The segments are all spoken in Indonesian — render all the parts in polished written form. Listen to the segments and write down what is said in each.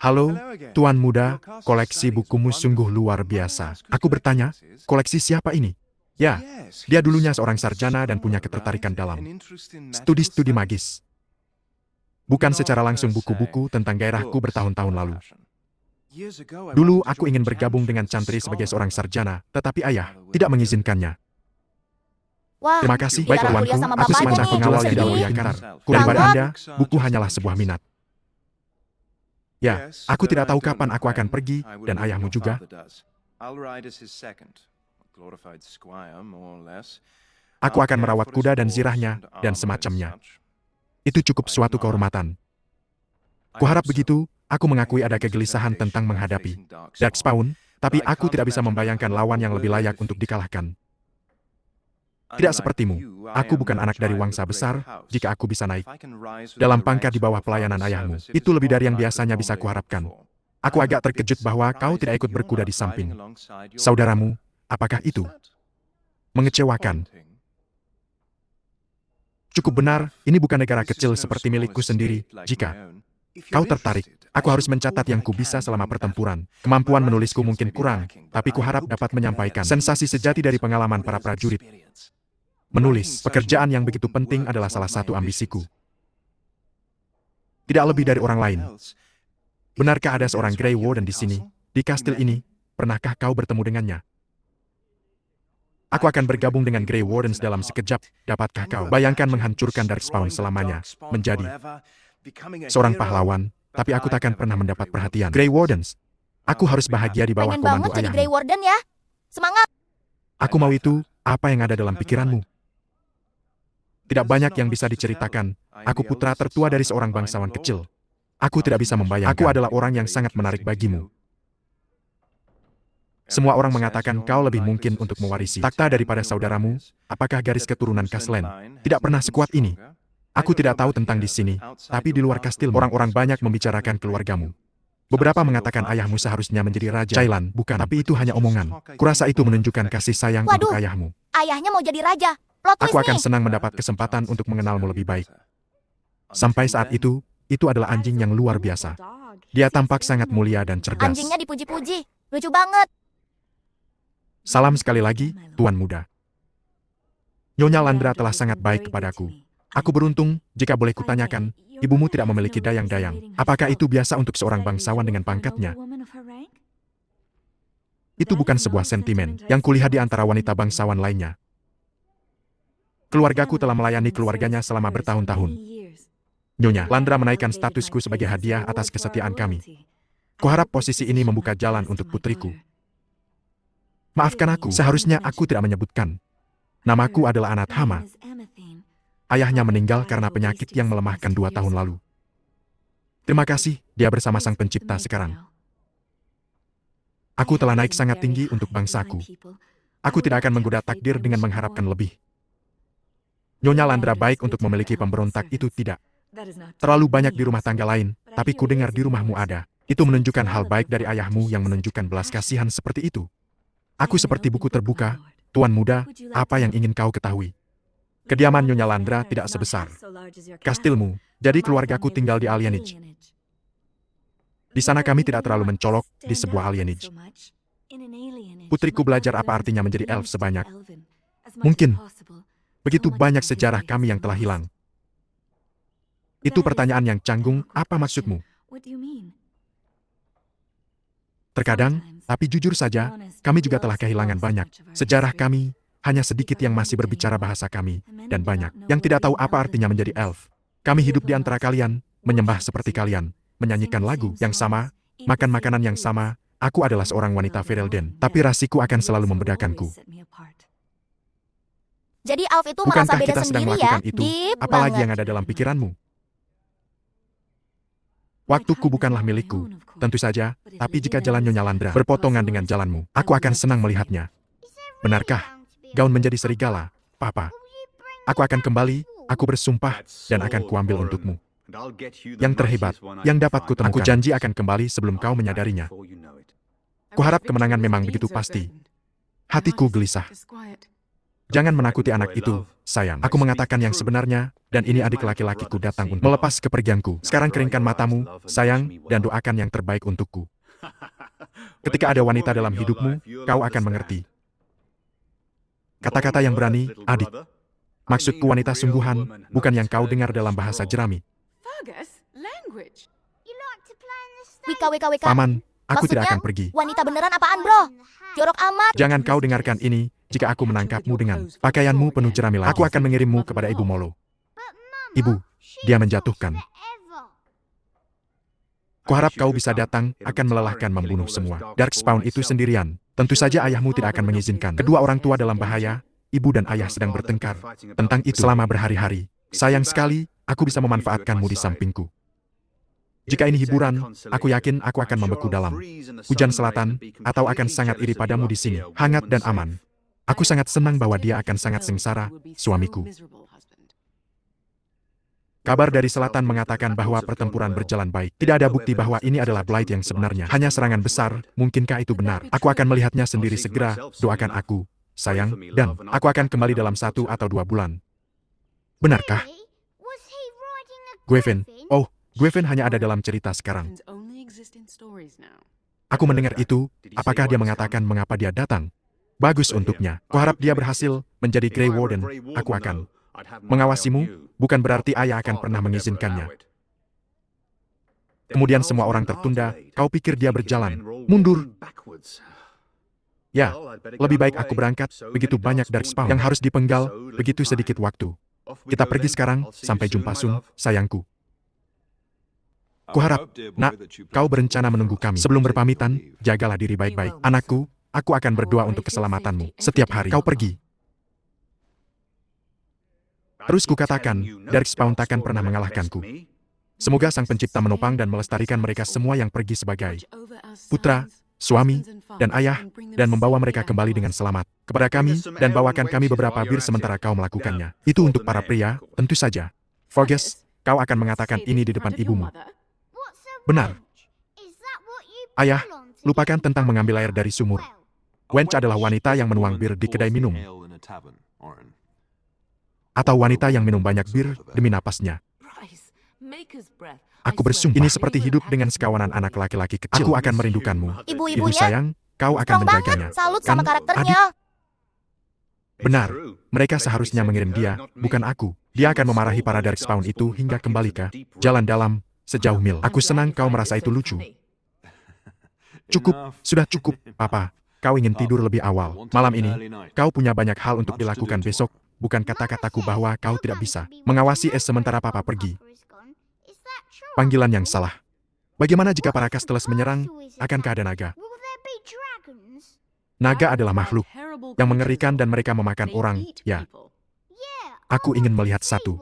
Halo, Tuan Muda, koleksi bukumu sungguh luar biasa. Aku bertanya, koleksi siapa ini? Ya, dia dulunya seorang sarjana dan punya ketertarikan dalam studi-studi magis. Bukan secara langsung buku-buku tentang gairahku bertahun-tahun lalu. Dulu aku ingin bergabung dengan Chantry sebagai seorang sarjana, tetapi ayah tidak mengizinkannya. Wah, Terima kasih, di baik dalam tuanku, kuliah sama aku bapaknya semacam nih. pengawal yang Sedih. dahulu karar. Daripada Anda, buku hanyalah sebuah minat. Ya, aku tidak tahu kapan aku akan pergi, dan ayahmu juga. Aku akan merawat kuda dan zirahnya, dan semacamnya. Itu cukup suatu kehormatan. Kuharap begitu, aku mengakui ada kegelisahan tentang menghadapi Darkspawn, tapi aku tidak bisa membayangkan lawan yang lebih layak untuk dikalahkan. Tidak sepertimu, aku bukan anak dari wangsa besar, jika aku bisa naik dalam pangkat di bawah pelayanan ayahmu. Itu lebih dari yang biasanya bisa kuharapkan. Aku agak terkejut bahwa kau tidak ikut berkuda di samping saudaramu. Apakah itu mengecewakan? Cukup benar, ini bukan negara kecil seperti milikku sendiri. Jika kau tertarik, aku harus mencatat yang ku bisa selama pertempuran. Kemampuan menulisku mungkin kurang, tapi kuharap dapat menyampaikan sensasi sejati dari pengalaman para prajurit. Menulis, pekerjaan yang begitu penting adalah salah satu ambisiku. Tidak lebih dari orang lain. Benarkah ada seorang Grey Warden di sini, di kastil ini? Pernahkah kau bertemu dengannya? Aku akan bergabung dengan Grey Wardens dalam sekejap. Dapatkah kau bayangkan menghancurkan Darkspawn selamanya, menjadi seorang pahlawan, tapi aku takkan pernah mendapat perhatian Grey Wardens. Aku harus bahagia di bawah Pengen komando banget jadi ayahmu. Grey Warden ya. Semangat. Aku mau itu, apa yang ada dalam pikiranmu? Tidak banyak yang bisa diceritakan. Aku putra tertua dari seorang bangsawan kecil. Aku tidak bisa membayangkan. Aku adalah orang yang sangat menarik bagimu. Semua orang mengatakan kau lebih mungkin untuk mewarisi takhta daripada saudaramu. Apakah garis keturunan Kaslen tidak pernah sekuat ini? Aku tidak tahu tentang di sini, tapi di luar kastil orang-orang banyak membicarakan keluargamu. Beberapa mengatakan ayahmu seharusnya menjadi raja Cailan, bukan, tapi itu hanya omongan. Kurasa itu menunjukkan kasih sayang untuk Waduh. ayahmu. Ayahnya mau jadi raja. Plot twist Aku akan nih. senang mendapat kesempatan untuk mengenalmu lebih baik. Sampai saat itu adalah anjing yang luar biasa. Dia tampak sangat mulia dan cerdas. Anjingnya dipuji-puji. Lucu banget. Salam sekali lagi, Tuan Muda. Nyonya Landra telah sangat baik kepadaku. Aku beruntung, jika boleh kutanyakan, ibumu tidak memiliki dayang-dayang. Apakah itu biasa untuk seorang bangsawan dengan pangkatnya? Itu bukan sebuah sentimen yang kulihat di antara wanita bangsawan lainnya. Keluargaku telah melayani keluarganya selama bertahun-tahun. Nyonya Landra menaikkan statusku sebagai hadiah atas kesetiaan kami. Kuharap posisi ini membuka jalan untuk putriku. Maafkan aku, seharusnya aku tidak menyebutkan. Namaku adalah Anat Hama. Ayahnya meninggal karena penyakit yang melemahkan 2 tahun lalu. Terima kasih, dia bersama Sang Pencipta sekarang. Aku telah naik sangat tinggi untuk bangsaku. Aku tidak akan menggoda takdir dengan mengharapkan lebih. Nyonya Landra baik untuk memiliki pemberontak itu tidak terlalu banyak di rumah tangga lain, tapi ku dengar di rumahmu ada. Itu menunjukkan hal baik dari ayahmu yang menunjukkan belas kasihan seperti itu. Aku seperti buku terbuka. Tuan Muda, apa yang ingin kau ketahui? Kediaman Nyonya Landra tidak sebesar kastilmu, jadi keluargaku tinggal di alienage. Di sana kami tidak terlalu mencolok di sebuah alienage. Putriku belajar apa artinya menjadi elf sebanyak mungkin. Begitu banyak sejarah kami yang telah hilang. Itu pertanyaan yang canggung, apa maksudmu? Terkadang, tapi jujur saja, kami juga telah kehilangan banyak. Sejarah kami, hanya sedikit yang masih berbicara bahasa kami, dan banyak yang tidak tahu apa artinya menjadi elf. Kami hidup di antara kalian, menyembah seperti kalian, menyanyikan lagu yang sama, makan makanan yang sama. Aku adalah seorang wanita Ferelden, tapi rasiku akan selalu membedakanku. Jadi Alf itu merasa Bukankah beda kita sedang sendiri ya? melakukan itu? Deep Apalagi banget. yang ada dalam pikiranmu? Waktuku bukanlah milikku, tentu saja, tapi jika jalan Nyonya Landra berpotongan dengan jalanmu, aku akan senang melihatnya. Benarkah? Gaun menjadi serigala, Papa. Aku akan kembali, aku bersumpah, dan akan kuambil untukmu. Yang terhebat, yang dapat kutemukan. Aku janji akan kembali sebelum kau menyadarinya. Kuharap kemenangan memang begitu pasti. Hatiku gelisah. Jangan menakuti anak itu, sayang. Aku mengatakan yang sebenarnya, dan ini adik laki-lakiku datang untuk melepas kepergianku. Sekarang keringkan matamu, sayang, dan doakan yang terbaik untukku. Ketika ada wanita dalam hidupmu, kau akan mengerti. Kata-kata yang berani, adik. Maksudku wanita sungguhan, bukan yang kau dengar dalam bahasa jerami. WKWKWK. Paman, aku tidak Maksudnya, akan pergi. Wanita beneran apaan, bro? Jorok amat. Jangan kau dengarkan ini, jika aku menangkapmu dengan pakaianmu penuh jerami lagi. Aku akan mengirimmu kepada Ibu Molo. Ibu, dia menjatuhkan. Kuharap kau bisa datang, akan melelahkan membunuh semua. Darkspawn itu sendirian. Tentu saja ayahmu tidak akan mengizinkan. Kedua orang tua dalam bahaya, ibu dan ayah sedang bertengkar. Tentang itu selama berhari-hari. Sayang sekali, aku bisa memanfaatkanmu di sampingku. Jika ini hiburan, aku yakin aku akan membeku dalam hujan selatan, atau akan sangat iri padamu di sini, hangat dan aman. Aku sangat senang bahwa dia akan sangat sengsara, suamiku. Kabar dari selatan mengatakan bahwa pertempuran berjalan baik. Tidak ada bukti bahwa ini adalah Blight yang sebenarnya. Hanya serangan besar, mungkinkah itu benar? Aku akan melihatnya sendiri segera, doakan aku, sayang, dan aku akan kembali dalam 1 atau 2 bulan. Benarkah? Gwevin, oh, Gwevin hanya ada dalam cerita sekarang. Aku mendengar itu, apakah dia mengatakan mengapa dia datang? Bagus untuknya. Kuharap dia berhasil menjadi Grey Warden. Aku akan mengawasimu, bukan berarti ayah akan pernah mengizinkannya. Kemudian semua orang tertunda, kau pikir dia berjalan mundur? Ya, lebih baik aku berangkat, begitu banyak Darkspawn yang harus dipenggal, begitu sedikit waktu. Kita pergi sekarang, sampai jumpa Sun, sayangku. Kuharap, nak, kau berencana menunggu kami. Sebelum berpamitan, jagalah diri baik-baik. Anakku, aku akan berdoa untuk keselamatanmu. Setiap hari kau pergi. Terus kukatakan, Darkspawn takkan pernah mengalahkanku. Semoga Sang Pencipta menopang dan melestarikan mereka semua yang pergi sebagai putra, suami, dan ayah, dan membawa mereka kembali dengan selamat kepada kami, dan bawakan kami beberapa bir sementara kau melakukannya. Itu untuk para pria, tentu saja. Forges, kau akan mengatakan ini di depan ibumu. Benar. Ayah, lupakan tentang mengambil air dari sumur. Wench adalah wanita yang menuang bir di kedai minum. Atau wanita yang minum banyak bir demi napasnya. Aku bersumpah, ini seperti hidup dengan sekawanan anak laki-laki kecil. Aku akan merindukanmu. Ibu Ibu-ibunya sayang, kau akan strong banget. menjaganya. Salut Kan, sama karakternya. Benar, mereka seharusnya mengirim dia, bukan aku. Dia akan memarahi para Darkspawn itu hingga kembali ke jalan dalam sejauh mil. Aku senang kau merasa itu lucu. Cukup, sudah cukup, Papa. Kau ingin tidur lebih awal. Malam ini, kau punya banyak hal untuk dilakukan besok. Bukan kata-kataku bahwa kau tidak bisa mengawasi sementara Papa pergi. Panggilan yang salah. Bagaimana jika para Castellas menyerang? Akankah ada naga? Naga adalah makhluk yang mengerikan dan mereka memakan orang, ya. Aku ingin melihat satu.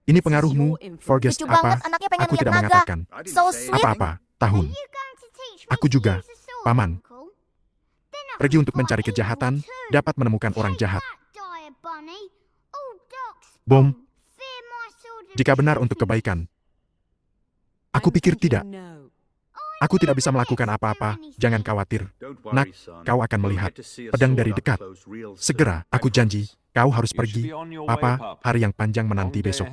Ini pengaruhmu, Forges Lucu apa? banget, anaknya pengen Aku lihat tidak naga. mengatakan. So sweet. Apa-apa, tahun. Aku juga, Paman. Pergi untuk mencari kejahatan, dapat menemukan orang jahat. Bom. Jika benar untuk kebaikan. Aku pikir tidak. Aku tidak bisa melakukan apa-apa, jangan khawatir. Nak, kau akan melihat pedang dari dekat. Segera, aku janji, kau harus pergi. Papa, hari yang panjang menanti besok.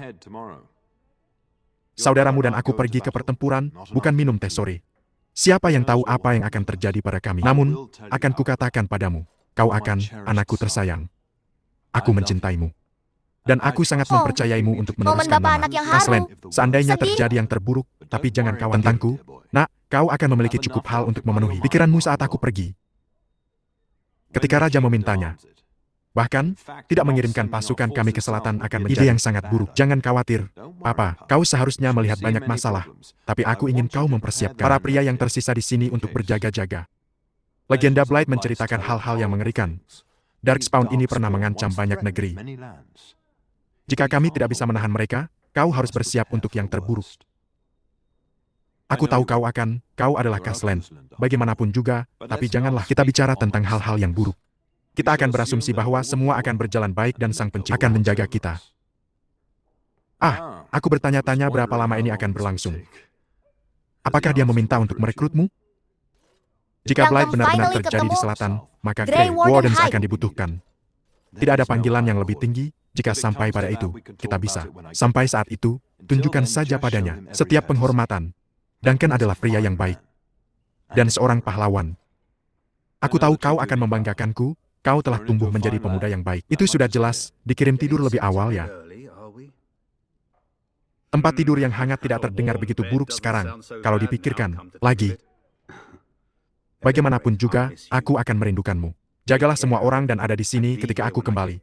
Saudaramu dan aku pergi ke pertempuran, bukan minum teh sore. Siapa yang tahu apa yang akan terjadi pada kami? Namun, akan kukatakan padamu, kau akan, anakku tersayang. Aku mencintaimu. Dan aku sangat mempercayaimu untuk Momen meneruskan bapak nama. anak yang haru. Kaslen, seandainya Sedih. terjadi yang terburuk, tapi jangan khawatir tentangku. Nak, kau akan memiliki cukup hal untuk memenuhi pikiranmu saat aku pergi. Ketika Raja memintanya. Bahkan, tidak mengirimkan pasukan kami ke selatan akan menjadi ide yang sangat buruk. Jangan khawatir, Papa, kau seharusnya melihat banyak masalah. Tapi aku ingin kau mempersiapkan para pria yang tersisa di sini untuk berjaga-jaga. Legenda Blight menceritakan hal-hal yang mengerikan. Darkspawn ini pernah mengancam banyak negeri. Jika kami tidak bisa menahan mereka, kau harus bersiap untuk yang terburuk. Aku tahu kau adalah Kaslen. Bagaimanapun juga, tapi janganlah kita bicara tentang hal-hal yang buruk. Kita akan berasumsi bahwa semua akan berjalan baik dan Sang Pencipta akan menjaga kita. Aku bertanya-tanya berapa lama ini akan berlangsung. Apakah dia meminta untuk merekrutmu? Jika Yang Blight benar-benar finally terjadi di ketemu, selatan, maka Grey Grey Warden Wardens High. akan dibutuhkan. Tidak ada panggilan yang lebih tinggi. Jika sampai pada itu, kita bisa. Sampai saat itu, tunjukkan saja padanya setiap penghormatan. Duncan adalah pria yang baik dan seorang pahlawan. Aku tahu kau akan membanggakanku. Kau telah tumbuh menjadi pemuda yang baik. Itu sudah jelas. Dikirim tidur lebih awal ya. Tempat tidur yang hangat tidak terdengar begitu buruk sekarang. Kalau dipikirkan lagi, bagaimanapun juga, aku akan merindukanmu. Jagalah semua orang dan ada di sini ketika aku kembali.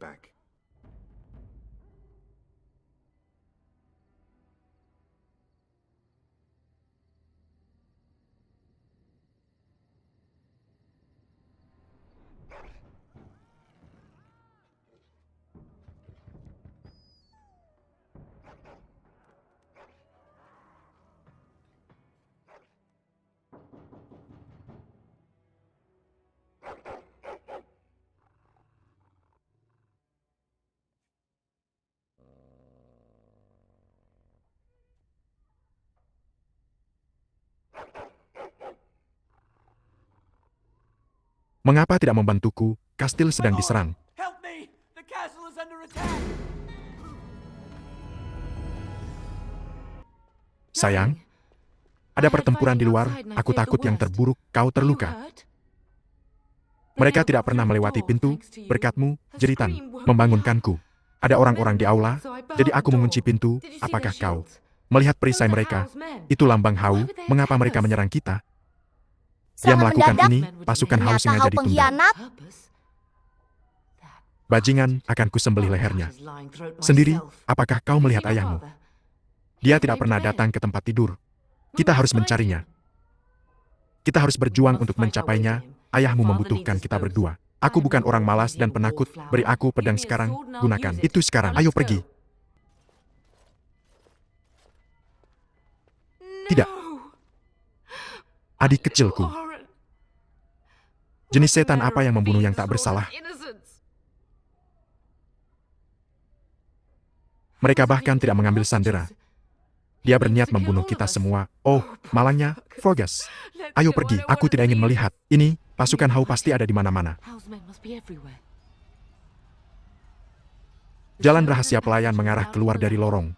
Mengapa tidak membantuku? Kastil sedang diserang. Help me! The castle is under attack! Sayang, ada pertempuran di luar. Aku takut yang terburuk, kau terluka. Mereka tidak pernah melewati pintu. Berkatmu, jeritan, membangunkanku. Ada orang-orang di aula, jadi aku mengunci pintu. Apakah kau melihat perisai mereka? Itu lambang Hau. Mengapa mereka menyerang kita? Dia Serangan melakukan mendadak. ini, pasukan Hau Ternyata sengaja Hau ditunda. pengkhianat. Bajingan, akan kusembelih lehernya. Sendiri, apakah kau melihat ayahmu? Dia tidak pernah datang ke tempat tidur. Kita harus mencarinya. Kita harus berjuang untuk mencapainya. Ayahmu membutuhkan kita berdua. Aku bukan orang malas dan penakut. Beri aku pedang sekarang, gunakan itu sekarang. Ayo pergi. Tidak. Adik kecilku. Jenis setan apa yang membunuh yang tak bersalah? Mereka bahkan tidak mengambil sandera. Dia berniat membunuh kita semua. Oh, malangnya, Forgas. Ayo pergi, aku tidak ingin melihat. Ini, pasukan Hau pasti ada di mana-mana. Jalan rahasia pelayan mengarah keluar dari lorong.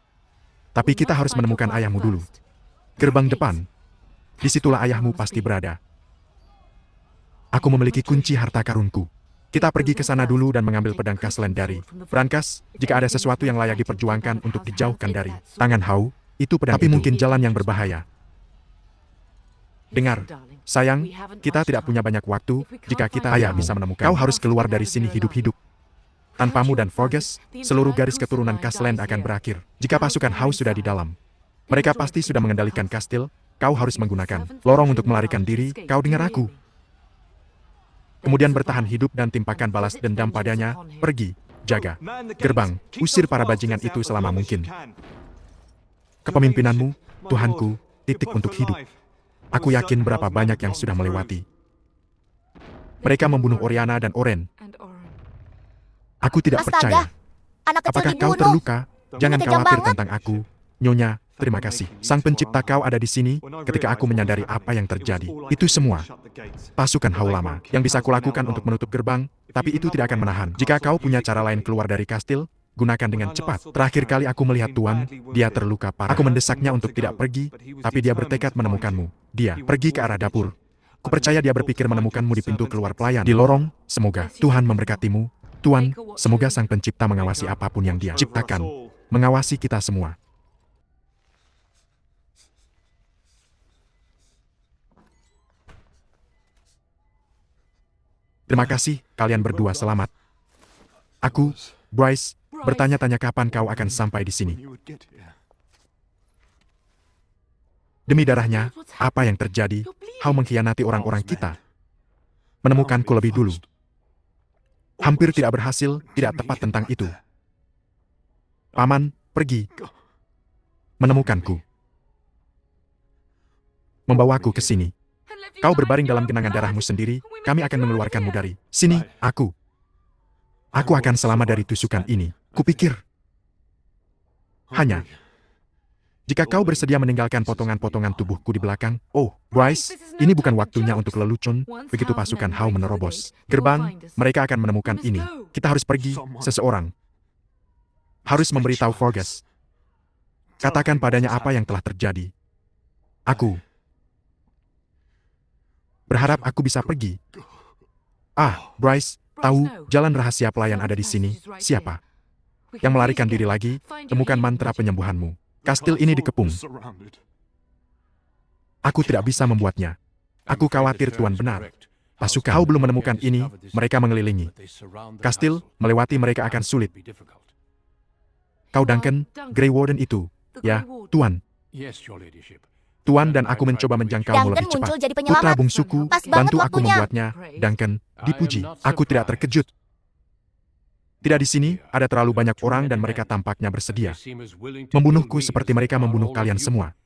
Tapi kita harus menemukan ayahmu dulu. Gerbang depan. Disitulah ayahmu pasti berada. Aku memiliki kunci harta karunku. Kita pergi ke sana dulu dan mengambil pedang Kaslen dari Brankas. Jika ada sesuatu yang layak diperjuangkan untuk dijauhkan dari tangan Hau, itu pedang. Tapi mungkin jalan yang berbahaya. Dengar, sayang, kita tidak punya banyak waktu. Jika kita ayah bisa menemukan, kau harus keluar dari sini hidup-hidup. Tanpamu dan Forgas, seluruh garis keturunan Kaslen akan berakhir. Jika pasukan Hau sudah di dalam, mereka pasti sudah mengendalikan kastil. Kau harus menggunakan lorong untuk melarikan diri. Kau dengar aku. Kemudian bertahan hidup dan timpakan balas dendam padanya. Pergi, jaga gerbang, usir para bajingan itu selama mungkin. Kepemimpinanmu, Tuhanku, titik untuk hidup. Aku yakin berapa banyak yang sudah melewati. Mereka membunuh Oriana dan Oren. Aku tidak percaya. Anak kecil Apakah kau dibunuh. terluka? Jangan Kejam khawatir banget. tentang aku. Nyonya, terima kasih. Sang pencipta kau ada di sini ketika aku menyadari apa yang terjadi. Itu semua pasukan Hau lama yang bisa kulakukan untuk menutup gerbang, tapi itu tidak akan menahan. Jika kau punya cara lain keluar dari kastil, gunakan dengan cepat. Terakhir kali aku melihat Tuan, dia terluka parah. Aku mendesaknya untuk tidak pergi, tapi dia bertekad menemukanmu. Dia pergi ke arah dapur. Kupercaya dia berpikir menemukanmu di pintu keluar pelayan. Di lorong, semoga Tuhan memberkatimu. Tuan, semoga Sang Pencipta mengawasi apapun yang dia ciptakan. Mengawasi kita semua. Terima kasih, kalian berdua selamat. Aku, Bryce, bertanya-tanya kapan kau akan sampai di sini. Demi darahnya, apa yang terjadi? Hau mengkhianati orang-orang kita. Menemukanku lebih dulu. Hampir tidak berhasil, tidak tepat tentang itu. Paman, pergi. Menemukanku. Membawaku ke sini. Kau berbaring dalam genangan darahmu sendiri, kami akan mengeluarkanmu dari sini, aku. Aku akan selamat dari tusukan ini. Kupikir. Hanya Jika kau bersedia meninggalkan potongan-potongan tubuhku di belakang, oh, Bryce, ini bukan waktunya untuk lelucon. Begitu pasukan Howe menerobos gerbang, mereka akan menemukan ini. Kita harus pergi, seseorang harus memberitahu Fergus. Katakan padanya apa yang telah terjadi. Aku berharap aku bisa pergi. Ah, Bryce, tahu, jalan rahasia pelayan ada di sini. Siapa yang melarikan diri lagi? Temukan mantra penyembuhanmu. Kastil ini dikepung. Aku tidak bisa membuatnya. Aku khawatir Tuan benar. Pasukan Howe belum menemukan ini, mereka mengelilingi kastil, melewati mereka akan sulit. Kau Duncan, Grey Warden itu. Ya, Tuan. Tuan dan aku mencoba menjangkaumu Duncan lebih cepat. muncul jadi Putra penyelamat. bungsuku, Pas banget bantu aku waktunya. membuatnya. Duncan, dipuji. Aku tidak terkejut. Tidak di sini, ada terlalu banyak orang dan mereka tampaknya bersedia membunuhku seperti mereka membunuh kalian semua.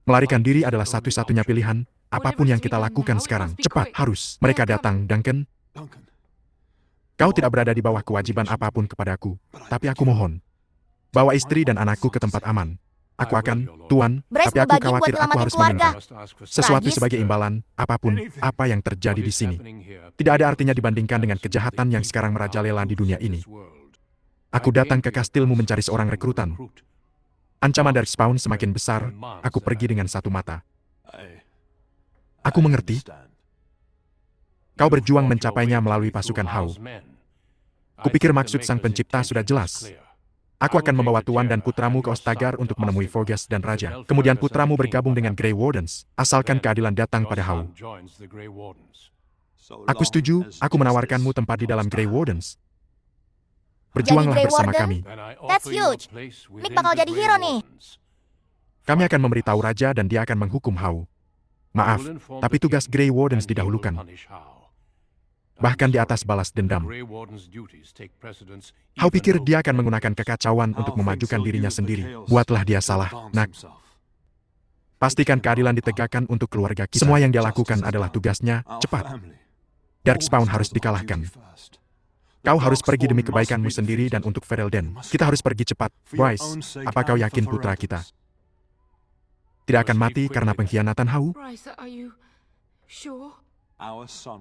Melarikan diri adalah satu-satunya pilihan, apapun yang kita lakukan sekarang. Cepat, harus. Mereka datang, Duncan. Kau tidak berada di bawah kewajiban apapun kepadaku, tapi aku mohon. Bawa istri dan anakku ke tempat aman. Aku akan, Tuan, Bryce tapi aku berbagi buat khawatir aku nyelamatin harus keluarga. meminta sesuatu Tragis. sebagai imbalan, apapun, apa yang terjadi di sini. Tidak ada artinya dibandingkan dengan kejahatan yang sekarang merajalela di dunia ini. Aku datang ke kastilmu mencari seorang rekrutan. Ancaman dari Spawn semakin besar, aku pergi dengan satu mata. Aku mengerti. Kau berjuang mencapainya melalui pasukan Howe. Kupikir maksud sang pencipta sudah jelas. Aku akan membawa Tuan dan putramu ke Ostagar untuk menemui Fergus dan Raja. Kemudian putramu bergabung dengan Grey Wardens, asalkan keadilan datang pada Howe. Aku setuju, aku menawarkanmu tempat di dalam Grey Wardens. Berjuanglah Grey bersama Warden? kami. That's huge. Mick bakal jadi hero nih. Kami akan memberitahu Raja dan dia akan menghukum Howe. Maaf, tapi tugas Grey Wardens didahulukan. Bahkan di atas balas dendam. Howe pikir dia akan menggunakan kekacauan untuk memajukan dirinya sendiri. Buatlah dia salah, nak. Pastikan keadilan ditegakkan untuk keluarga kita. Semua yang dia lakukan adalah tugasnya, cepat. Darkspawn harus dikalahkan. Kau harus pergi demi kebaikanmu sendiri dan untuk Ferelden. Kita harus pergi cepat. Bryce, apa kau yakin putra kita tidak akan mati karena pengkhianatan Howe?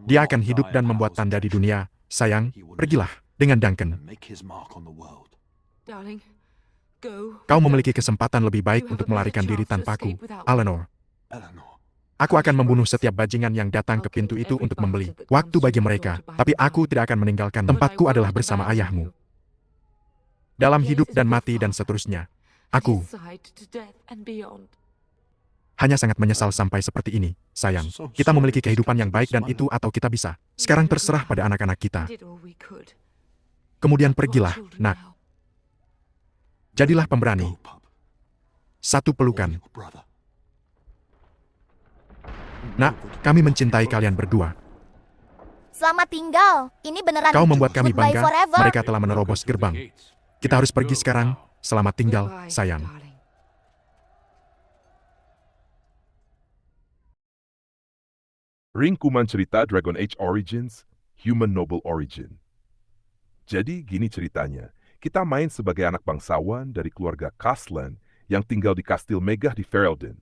Dia akan hidup dan membuat tanda di dunia. Sayang, pergilah dengan Duncan. Kau memiliki kesempatan lebih baik untuk melarikan diri tanpaku, Eleanor. Aku akan membunuh setiap bajingan yang datang ke pintu itu untuk membeli waktu bagi mereka, tapi aku tidak akan meninggalkan tempatku adalah bersama ayahmu. Dalam hidup dan mati dan seterusnya. Aku hanya sangat menyesal sampai seperti ini, sayang. Kita memiliki kehidupan yang baik dan itu atau kita bisa. Sekarang terserah pada anak-anak kita. Kemudian pergilah, nak. Jadilah pemberani. Satu pelukan. Nak, kami mencintai kalian berdua. Selamat tinggal. Ini beneran Kau membuat kami goodbye bangga, forever. mereka telah menerobos gerbang. Kita harus pergi sekarang. Selamat tinggal, sayang. Ringkuman cerita Dragon Age Origins, Human Noble Origin. Jadi gini ceritanya, kita main sebagai anak bangsawan dari keluarga Caslan yang tinggal di kastil megah di Ferelden.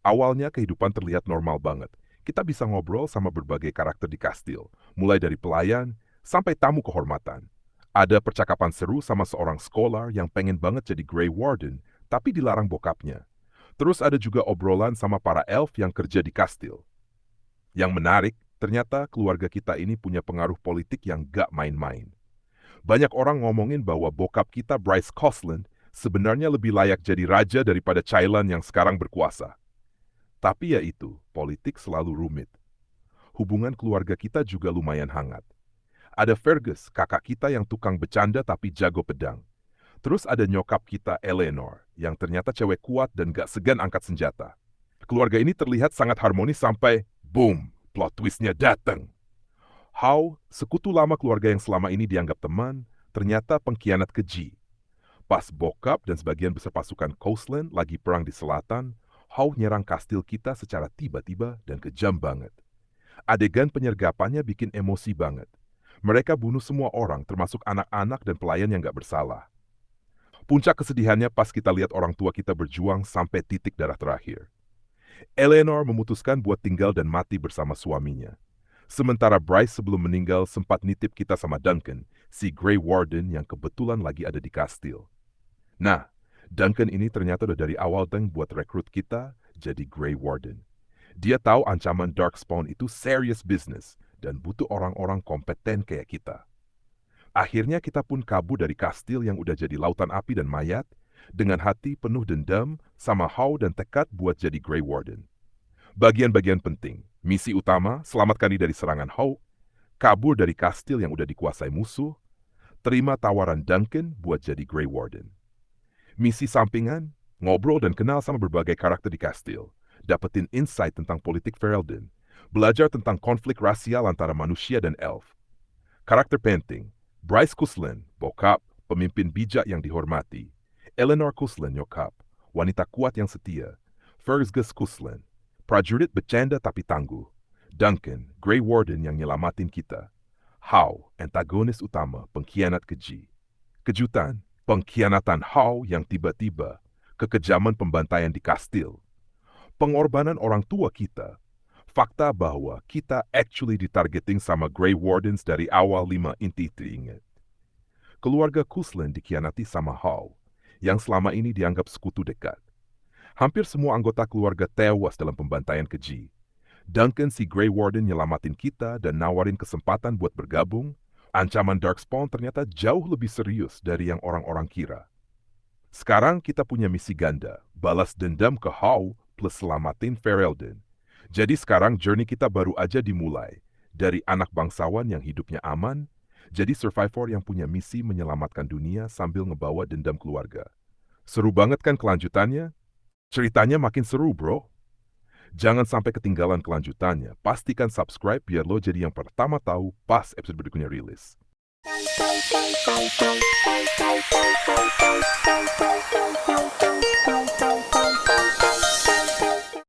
Awalnya kehidupan terlihat normal banget. Kita bisa ngobrol sama berbagai karakter di kastil, mulai dari pelayan sampai tamu kehormatan. Ada percakapan seru sama seorang scholar yang pengen banget jadi Grey Warden, tapi dilarang bokapnya. Terus ada juga obrolan sama para elf yang kerja di kastil. Yang menarik, ternyata keluarga kita ini punya pengaruh politik yang gak main-main. Banyak orang ngomongin bahwa bokap kita Bryce Cosland sebenarnya lebih layak jadi raja daripada Cailan yang sekarang berkuasa. Tapi ya itu, politik selalu rumit. Hubungan keluarga kita juga lumayan hangat. Ada Fergus, kakak kita yang tukang bercanda tapi jago pedang. Terus ada nyokap kita Eleanor, yang ternyata cewek kuat dan gak segan angkat senjata. Keluarga ini terlihat sangat harmonis sampai boom, plot twistnya datang. Howe, sekutu lama keluarga yang selama ini dianggap teman, ternyata pengkhianat keji. Pas bokap dan sebagian besar pasukan Coastland lagi perang di selatan, Howe nyerang kastil kita secara tiba-tiba dan kejam banget. Adegan penyergapannya bikin emosi banget. Mereka bunuh semua orang, termasuk anak-anak dan pelayan yang gak bersalah. Puncak kesedihannya pas kita lihat orang tua kita berjuang sampai titik darah terakhir. Eleanor memutuskan buat tinggal dan mati bersama suaminya. Sementara Bryce sebelum meninggal sempat nitip kita sama Duncan, si Grey Warden yang kebetulan lagi ada di kastil. Nah, Duncan ini ternyata udah dari awal buat rekrut kita jadi Grey Warden. Dia tahu ancaman Darkspawn itu serious business dan butuh orang-orang kompeten kayak kita. Akhirnya kita pun kabur dari kastil yang udah jadi lautan api dan mayat, dengan hati penuh dendam sama Howe dan tekad buat jadi Grey Warden. Bagian-bagian penting, misi utama, selamatkan diri dari serangan Howe, kabur dari kastil yang udah dikuasai musuh, terima tawaran Duncan buat jadi Grey Warden. Misi sampingan, ngobrol dan kenal sama berbagai karakter di kastil, dapetin insight tentang politik Ferelden, belajar tentang konflik rasial antara manusia dan elf. Karakter penting, Bryce Cuslen, bokap, pemimpin bijak yang dihormati. Eleanor Cuslen, nyokap, wanita kuat yang setia. Fergus Cuslen, prajurit bercanda tapi tangguh. Duncan, Grey Warden yang nyelamatin kita. Howe, antagonis utama, pengkhianat keji. Kejutan, pengkhianatan Howe yang tiba-tiba, kekejaman pembantaian di kastil. Pengorbanan orang tua kita. Fakta bahwa kita actually ditargeting sama Grey Wardens dari awal 5 inti teringat. Keluarga Cuslen dikhianati sama Howe, yang selama ini dianggap sekutu dekat. Hampir semua anggota keluarga tewas dalam pembantaian keji. Duncan si Grey Warden nyelamatin kita dan nawarin kesempatan buat bergabung. Ancaman Darkspawn ternyata jauh lebih serius dari yang orang-orang kira. Sekarang kita punya misi ganda, balas dendam ke Howe plus selamatin Ferelden. Jadi sekarang journey kita baru aja dimulai. Dari anak bangsawan yang hidupnya aman, jadi survivor yang punya misi menyelamatkan dunia sambil ngebawa dendam keluarga. Seru banget kan kelanjutannya? Ceritanya makin seru, bro. Jangan sampai ketinggalan kelanjutannya. Pastikan subscribe biar lo jadi yang pertama tahu pas episode berikutnya rilis.